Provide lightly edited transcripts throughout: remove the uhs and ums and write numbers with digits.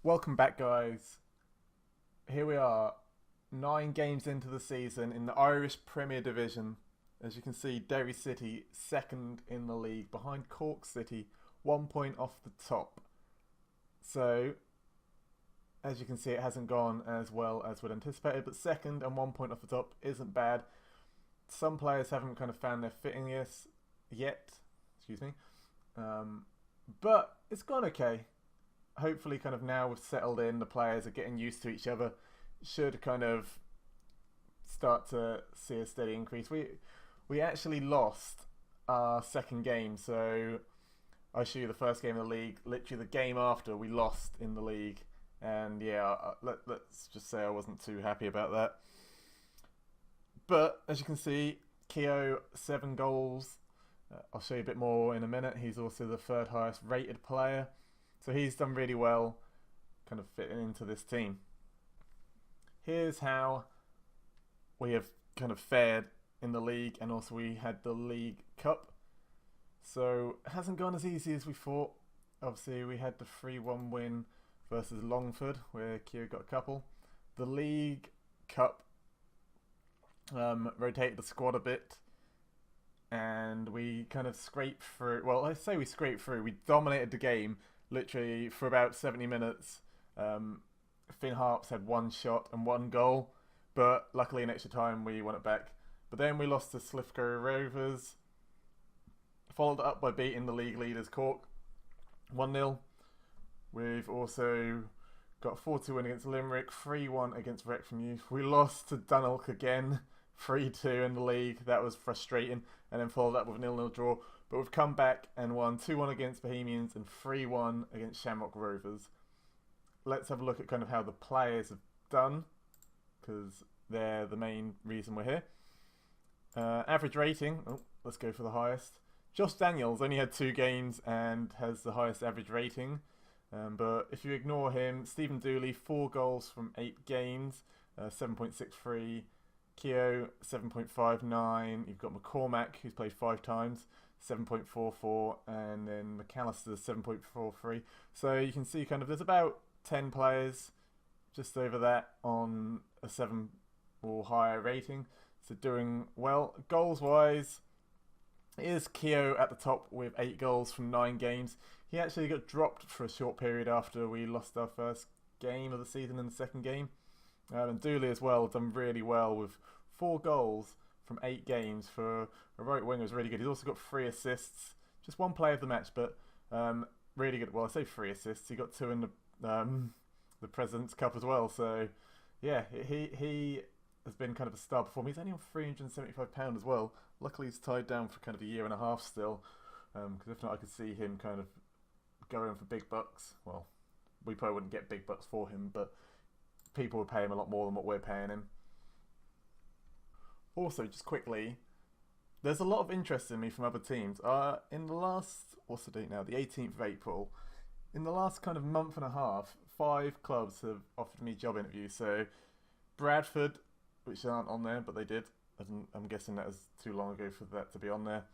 Welcome back, guys. Here we are, 9 games into the season in the Irish Premier Division. As you can see, Derry City second in the league, behind Cork City, 1 point off the top. So, as you can see, it hasn't gone as well as we'd anticipated, but second and 1 point off the top isn't bad. Some players haven't kind of found their fitting yet. Excuse me. But it's gone okay. Hopefully kind of now we've settled in, the players are getting used to each other, should kind of start to see a steady increase. We actually lost our second game, so I show you the first game of the league. Literally the game after we lost in the league, and yeah, let's just say I wasn't too happy about that. But as you can see, Keogh 7 goals. I'll show you a bit more in a minute. He's also the third highest rated player. So he's done really well kind of fitting into this team. Here's how we have kind of fared in the league, and also we had the League Cup. So it hasn't gone as easy as we thought. Obviously we had the 3-1 win versus Longford where Keogh got a couple. The League Cup rotated the squad a bit, and we kind of scraped through. Well, I say we scraped through. We dominated the game literally for about 70 minutes. Finn Harps had 1 shot and 1 goal, but luckily in extra time we won it back. But then we lost to Slithgow Rovers, followed up by beating the league leaders Cork 1-0. We've also got a 4-2 win against Limerick, 3-1 against Wrexham Youth. We lost to Dundalk again, 3-2 in the league. That was frustrating, and then followed up with a 0-0 draw. But we've come back and won 2-1 against Bohemians and 3-1 against Shamrock Rovers. Let's have a look at kind of how the players have done, because they're the main reason we're here. Average rating, let's go for the highest. Josh Daniels only had 2 games and has the highest average rating. But if you ignore him, Stephen Dooley, 4 goals from 8 games, 7.63. Keogh, 7.59. You've got McCormack, who's played 5 times, 7.44, and then McAllister 7.43. So you can see kind of there's about 10 players just over that on a 7 or higher rating. So doing well. Goals wise, is Keogh at the top with 8 goals from 9 games. He actually got dropped for a short period after we lost our first game of the season in the second game. And Dooley as well done really well with 4 goals from 8 games for a right winger. Is really good. He's also got 3 assists. Just 1 play of the match, but really good. Well, I say 3 assists. He got 2 in the President's Cup as well. So yeah, he has been kind of a star performer. He's only on £375 as well. Luckily, he's tied down for kind of a year and a half still. Because if not, I could see him kind of going for big bucks. Well, we probably wouldn't get big bucks for him, but people would pay him a lot more than what we're paying him. Also, just quickly, there's a lot of interest in me from other teams. In the last, what's the date now? The 18th of April. In the last kind of month and a half, 5 clubs have offered me job interviews. So, Bradford, which aren't on there, but they did. I'm guessing that was too long ago for that to be on there.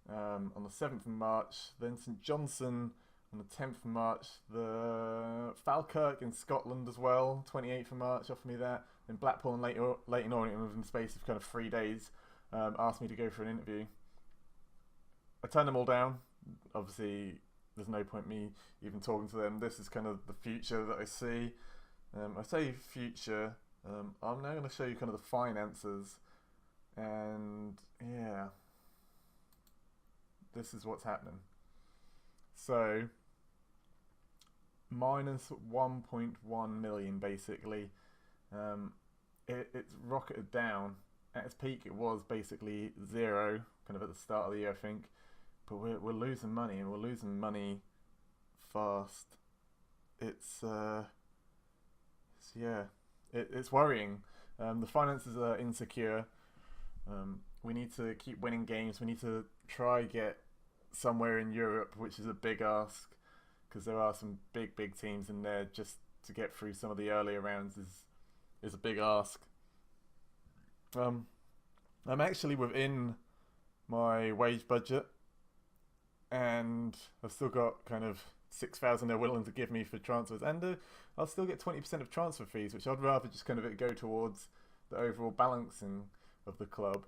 On the 7th of March, then St Johnstone on the 10th of March, the Falkirk in Scotland as well, 28th of March offered me that, then Blackpool and Leyton Orient within the space of kind of 3 days asked me to go for an interview. I turned them all down. Obviously, there's no point me even talking to them. This is kind of the future that I see. I say future, I'm now going to show you kind of the finances, and yeah, this is what's happening. So, minus 1.1 million basically. It's rocketed down. At its peak, it was basically 0, kind of at the start of the year, I think. But we're losing money, and we're losing money fast. It's worrying. The finances are insecure. We need to keep winning games. We need to try get somewhere in Europe, which is a big ask, because there are some big teams in there. Just to get through some of the earlier rounds is a big ask. I'm actually within my wage budget, and I've still got kind of 6,000 they're willing to give me for transfers, and I'll still get 20% of transfer fees, which I'd rather just kind of it go towards the overall balancing of the club,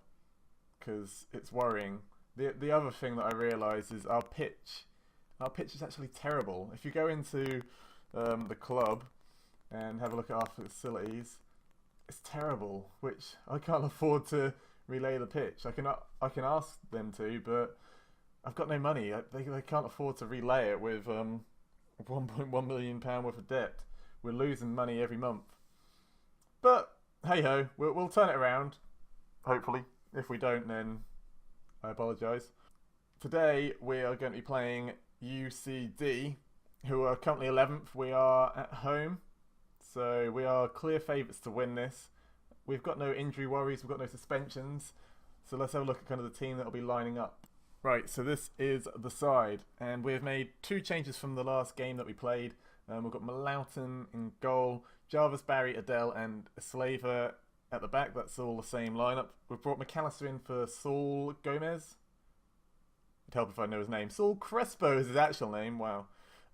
because it's worrying. The other thing that I realise is our pitch is actually terrible. If you go into the club and have a look at our facilities, it's terrible, which I can't afford to relay the pitch. I can ask them to, but I've got no money. They can't afford to relay it with £1.1 million worth of debt. We're losing money every month. But hey ho, we'll turn it around. Hopefully. If we don't, then I apologise. Today we are going to be playing UCD, who are currently 11th. We are at home, so we are clear favourites to win this. We've got no injury worries, we've got no suspensions, so let's have a look at kind of the team that will be lining up. Right, so this is the side, and we have made 2 changes from the last game that we played. We've got Malauton in goal, Jarvis, Barry, Adele and Slaver at the back. That's all the same lineup. We've brought McAllister in for Saul Gomez. It'd help if I know his name. Saul Crespo is his actual name. Wow.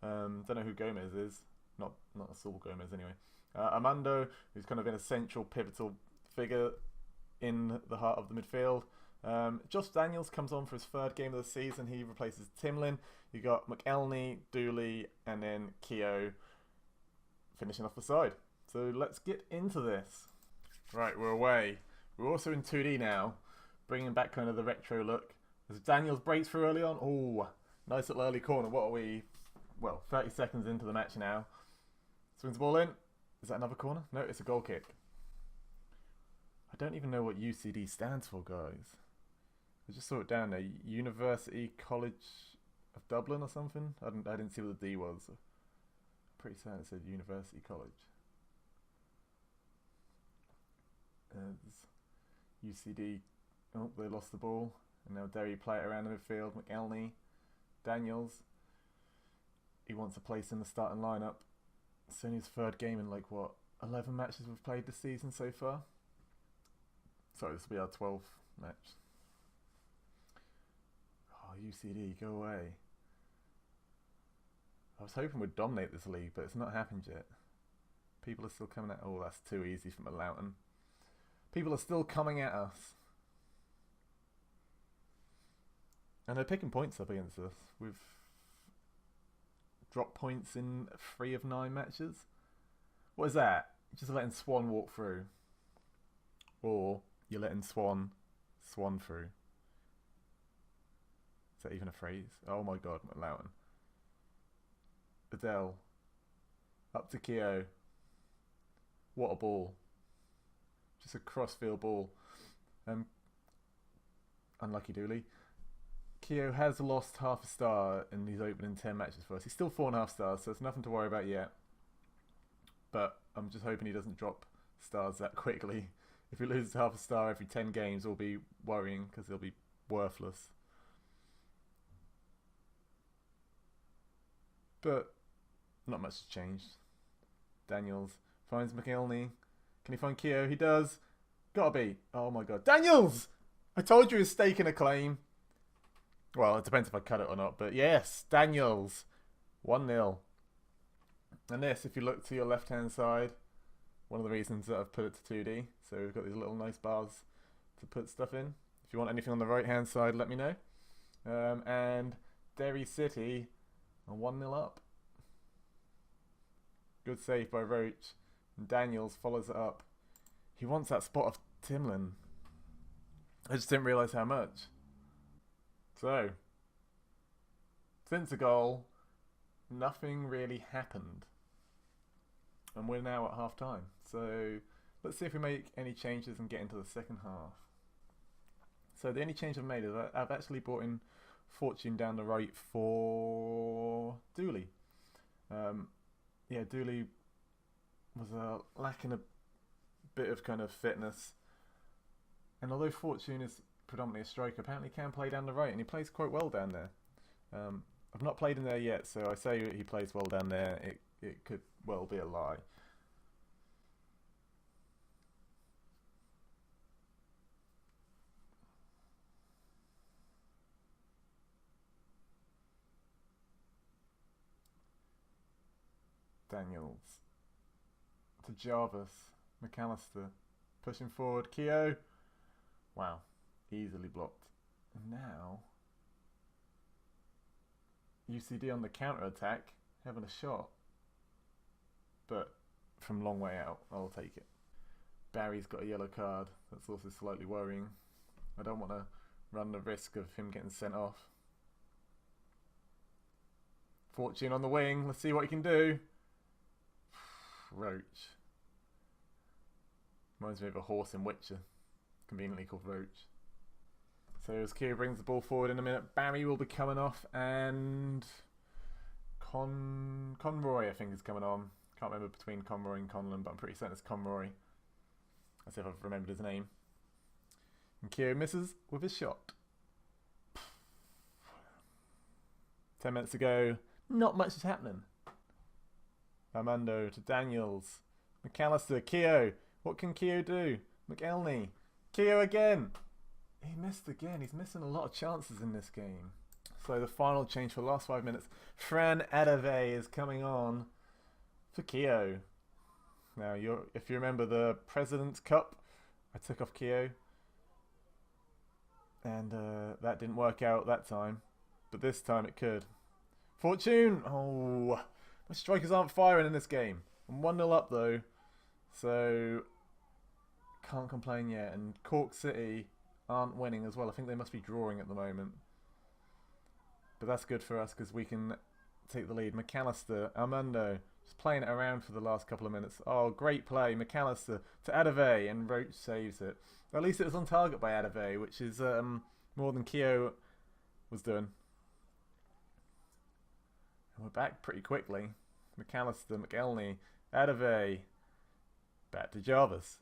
Don't know who Gomez is. Not Saul Gomez anyway. Armando, who's kind of an essential pivotal figure in the heart of the midfield. Josh Daniels comes on for his 3rd game of the season. He replaces Timlin. You got McElney, Dooley, and then Keogh finishing off the side. So let's get into this. Right, we're away. We're also in 2D now, bringing back kind of the retro look. As Daniels breaks through early on. Oh, nice little early corner. What are we? Well, 30 seconds into the match now. Swings the ball in. Is that another corner? No, it's a goal kick. I don't even know what UCD stands for, guys. I just saw it down there. University College of Dublin or something? I didn't see what the D was. I'm pretty certain it said University College. UCD. Oh, they lost the ball. And now Derry play it around the midfield. McElney. Daniels. He wants a place in the starting lineup. It's only his 3rd game in like, what, 11 matches we've played this season so far? Sorry, this will be our 12th match. Oh, UCD, go away. I was hoping we'd dominate this league, but it's not happened yet. People are still coming at... Oh, that's too easy for Malauton. People are still coming at us. And they're picking points up against us. We've dropped points in 3 of 9 matches. What is that? You're just letting Swan walk through. Or you're letting Swan through. Is that even a phrase? Oh my god, Malauton. Adele. Up to Keogh. What a ball. Just a cross-field ball. Unlucky Dooley. Keogh has lost half a star in these opening 10 matches for us. He's still 4.5 stars, so it's nothing to worry about yet. But I'm just hoping he doesn't drop stars that quickly. If he loses half a star every 10 games, it'll be worrying because he'll be worthless. But not much has changed. Daniels finds McElney. Can he find Keogh? He does. Gotta be. Oh my god. Daniels! I told you he was staking a claim. Well, it depends if I cut it or not. But yes, Daniels. 1-0. And this, if you look to your left-hand side, one of the reasons that I've put it to 2D. So we've got these little nice bars to put stuff in. If you want anything on the right-hand side, let me know. And Derry City are 1-0 up. Good save by Roach. And Daniels follows it up. He wants that spot of Timlin. I just didn't realise how much. So, since the goal, nothing really happened. And we're now at half time. So, let's see if we make any changes and get into the second half. So, the only change I've made is I've actually brought in Fortune down the right for Dooley. Yeah, Dooley was lacking a bit of kind of fitness. And although Fortune is predominantly a striker, apparently can play down the right, and he plays quite well down there. I've not played him there yet, so I say he plays well down there. It could well be a lie. Daniels. To Jarvis. McAllister. Pushing forward. Keogh. Wow. Easily blocked. And now... UCD on the counter-attack. Having a shot. But from long way out. I'll take it. Barry's got a yellow card. That's also slightly worrying. I don't want to run the risk of him getting sent off. Fortune on the wing. Let's see what he can do. Roach. Reminds me of a horse in Witcher. Conveniently called Roach. So as Keogh brings the ball forward in a minute, Barry will be coming off and... Conroy, I think, is coming on. Can't remember between Conroy and Conlon, but I'm pretty certain it's Conroy. As if I've remembered his name. And Keogh misses with his shot. 10 minutes ago, not much is happening. Armando to Daniels. McAllister, Keogh. What can Keogh do? McElney. Keogh again. He missed again. He's missing a lot of chances in this game. So the final change for the last 5 minutes. Fran Adave is coming on for Keogh. Now, if you remember the President's Cup, I took off Keogh. And that didn't work out that time. But this time it could. Fortune! Oh, my strikers aren't firing in this game. I'm 1-0 up though. So, can't complain yet. And Cork City aren't winning as well. I think they must be drawing at the moment. But that's good for us because we can take the lead. McAllister, Armando, just playing it around for the last couple of minutes. Oh, great play. McAllister to Adave, and Roach saves it. At least it was on target by Adave, which is more than Keogh was doing. And we're back pretty quickly. McAllister, McElney, Adave, back to Jarvis.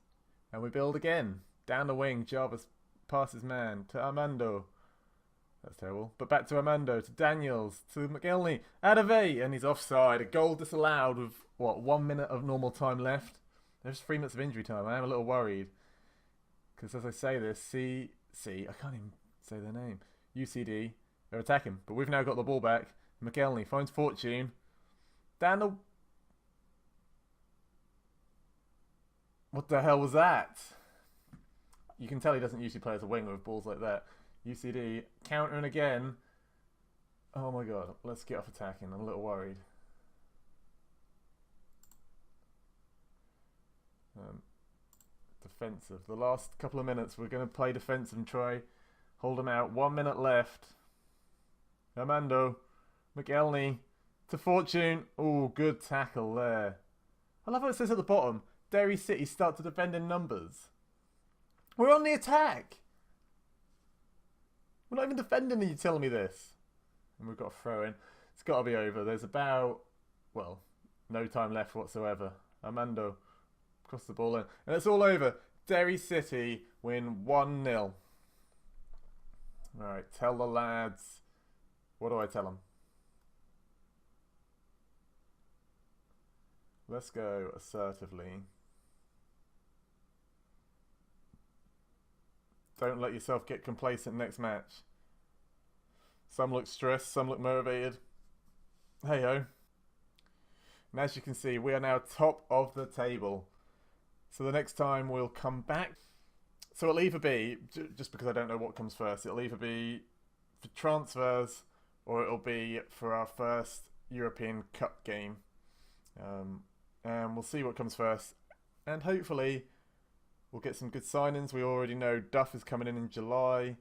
And we build again. Down the wing, Jarvis passes man to Armando. That's terrible. But back to Armando, to Daniels, to McElney, Adave, and he's offside. A goal disallowed with, what, 1 minute of normal time left? There's 3 minutes of injury time. I am a little worried. Because as I say this, I can't even say their name. UCD, they're attacking. But we've now got the ball back. McElney finds Fortune. Daniel. What the hell was that? You can tell he doesn't usually play as a winger with balls like that. UCD countering again. Oh my god, let's get off attacking. I'm a little worried. Defensive. The last couple of minutes we're going to play defensive and try hold them out. 1 minute left. Armando. McElney to Fortune. Oh, good tackle there. I love how it says at the bottom, Derry City start to defend in numbers. We're on the attack. We're not even defending and you're telling me this. And we've got a throw in. It's got to be over. There's about, well, no time left whatsoever. Armando cross the ball in. And it's all over. Derry City win 1-0. Alright, tell the lads. What do I tell them? Let's go assertively. Don't let yourself get complacent next match. Some look stressed, some look motivated. Hey ho. And as you can see, we are now top of the table. So the next time we'll come back. So it'll either be, just because I don't know what comes first, it'll either be for transfers or it'll be for our first European Cup game. And we'll see what comes first. And hopefully we'll get some good signings. We already know Duff is coming in July.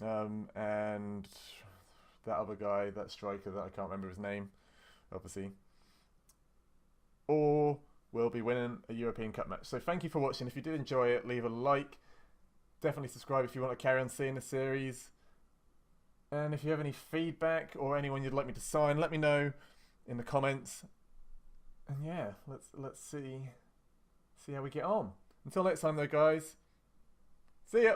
And that other guy, that striker that I can't remember his name, obviously. Or we'll be winning a European Cup match. So thank you for watching. If you did enjoy it, leave a like. Definitely subscribe if you want to carry on seeing the series. And if you have any feedback or anyone you'd like me to sign, let me know in the comments. And yeah, let's see how we get on. Until next time though, guys. See ya!